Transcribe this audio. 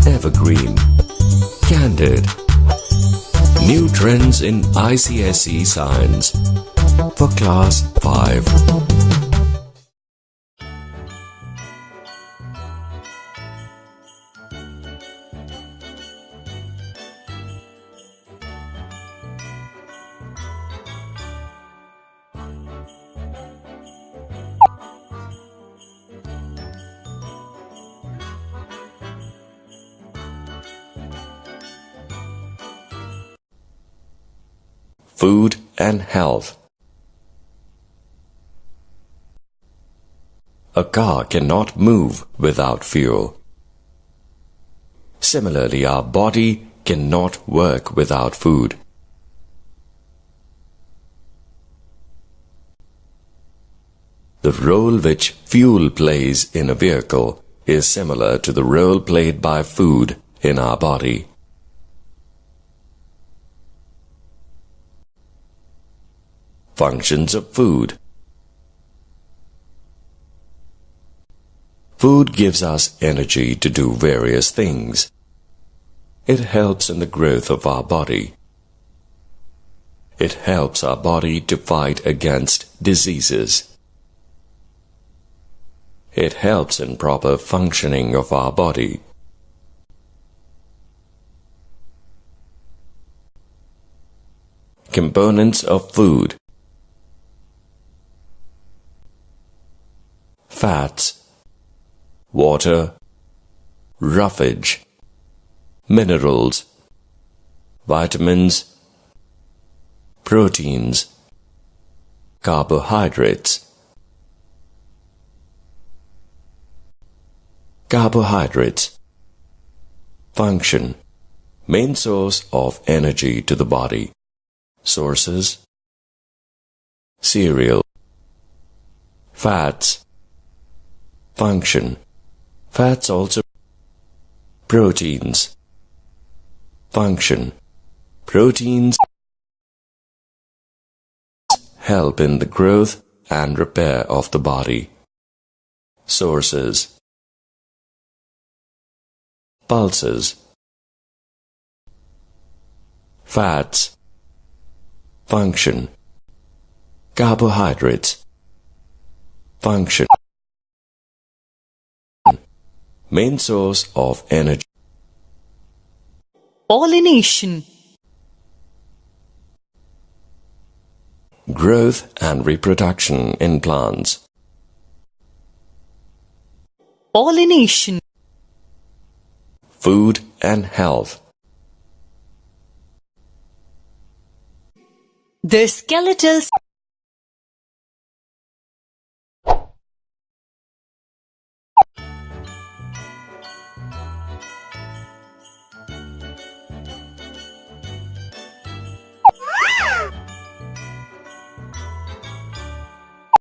Evergreen. Candid. New trends in ICSE Science for Class 5. Food and health. A car cannot move without fuel. Similarly, our body cannot work without food. The role which fuel plays in a vehicle is similar to the role played by food in our body. Functions of food. Food gives us energy to do various things. It helps in the growth of our body. It helps our body to fight against diseases. It helps in proper functioning of our body. Components of food. Fats, water, roughage, minerals, vitamins, proteins, carbohydrates. Carbohydrates. Function. Main source of energy to the body. Sources. Cereal. Fats. Function. Fats also. Proteins. Function. Proteins help in the growth and repair of the body. Sources. Pulses. Fats. Function. Carbohydrates. Function. Main source of energy. Pollination. Growth and reproduction in plants. Pollination. Food and health. The skeletal